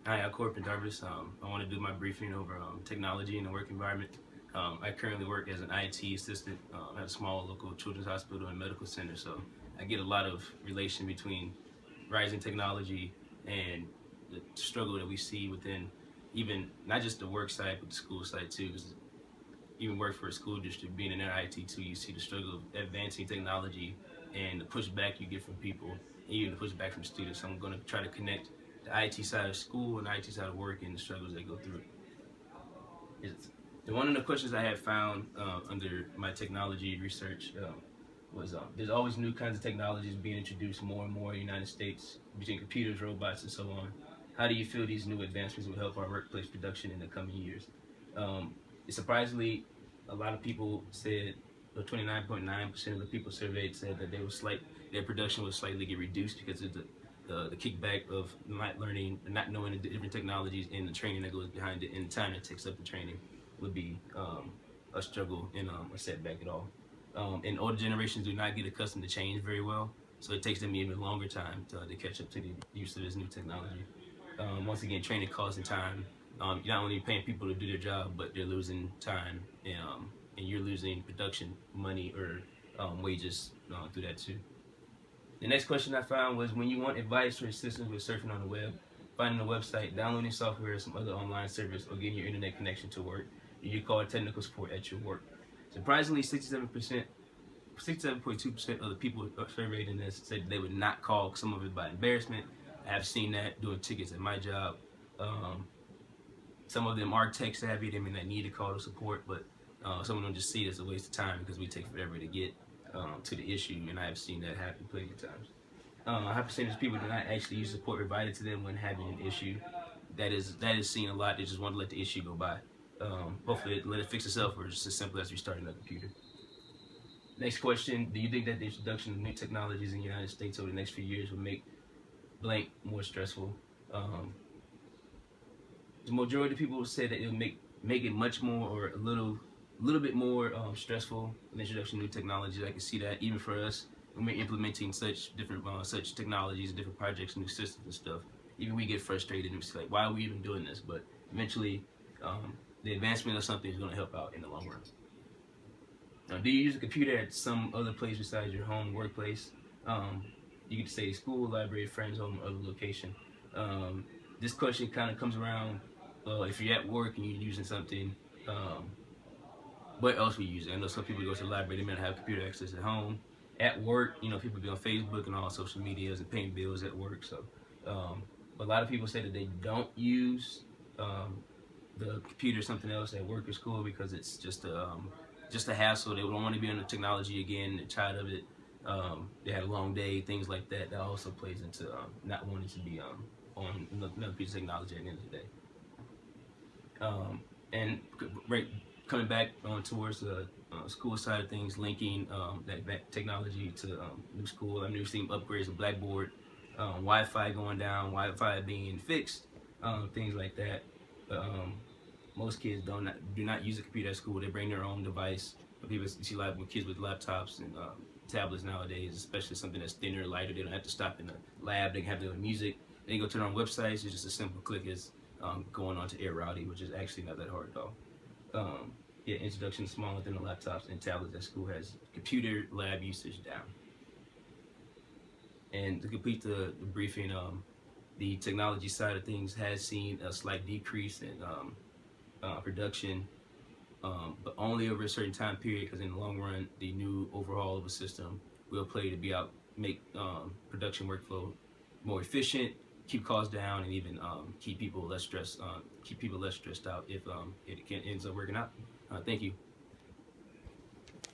Hi, I'm Pendarvis. I want to do my briefing over technology in the work environment. I currently work as an IT assistant at a small local children's hospital and medical center, so I get a lot of relation between rising technology and the struggle that we see within even not just the work side but the school side too. Because even work for a school district, being in their IT too, you see the struggle of advancing technology and the pushback you get from people, and even the pushback from students. So I'm going to try to connect the IT side of school and the IT side of work and the struggles they go through. It's, one of the questions I had found under my technology research was there's always new kinds of technologies being introduced more and more in the United States between computers, robots, and so on. How do you feel these new advancements will help our workplace production in the coming years? Um, Surprisingly, a lot of people said, 29.9% of the people surveyed said that their production would slightly get reduced because of the kickback of not learning, not knowing the different technologies and the training that goes behind it, and the time it takes up the training would be a struggle and a setback at all. And older generations do not get accustomed to change very well, so it takes them even longer time to catch up to the use of this new technology. Once again, training costs and time. You're not only paying people to do their job, but they're losing time, and you're losing production money or wages through that too. The next question I found was when you want advice or assistance with surfing on the web, finding a website, downloading software or some other online service, or getting your internet connection to work, you call technical support at your work. Surprisingly, 67.2% of the people surveyed in this said they would not call some of it by embarrassment. I've seen that doing tickets at my job. Um, some of them are tech savvy, they may not need to call the support, but some of them just see it as a waste of time because we take forever to get to the issue, and I have seen that happen plenty of times. A high percentage of people do not actually use support provided to them when having an issue. That is seen a lot. They just want to let the issue go by. Hopefully, let it fix itself, or just as simple as restarting the computer. Next question: do you think that the introduction of new technologies in the United States over the next few years will make blank more stressful? The majority of people say that it'll make it much more or a little bit more stressful. The introduction of new technologies, I can see that even for us when we're implementing such different such technologies, different projects, new systems and stuff. Even we get frustrated and it's like, why are we even doing this? But eventually, the advancement of something is going to help out in the long run. Now, do you use a computer at some other place besides your home workplace? You could say school, library, friends, home, or other location. This question kind of comes around if you're at work and you're using something. What else we use? I know some people go to the library, they may not have computer access at home. At work, people be on Facebook and all social medias and paying bills at work. So, a lot of people say that they don't use the computer or something else at work or school because it's just a hassle. They don't want to be on the technology again. They're tired of it. They had a long day, things like that. That also plays into not wanting to be on another piece of technology at the end of the day. And right, coming back on towards the school side of things, linking that technology to new school. I mean, we've seen upgrades of Blackboard, Wi-Fi going down, Wi-Fi being fixed, things like that. But most kids do not use a computer at school. They bring their own device. People see a lot of kids with laptops and tablets nowadays, especially something that's thinner, lighter. They don't have to stop in the lab. They can have their own music. They can go turn on websites. It's just a simple click as going on to Air Rowdy, which is actually not that hard at all. Yeah, introduction to smaller than the laptops and tablets at school has computer lab usage down. And to complete the briefing, the technology side of things has seen a slight decrease in production, but only over a certain time period. Because in the long run, the new overhaul of a system will play to be out, make production workflow more efficient, keep costs down, and even keep people less stressed. Keep people less stressed out if it ends up working out. Thank you.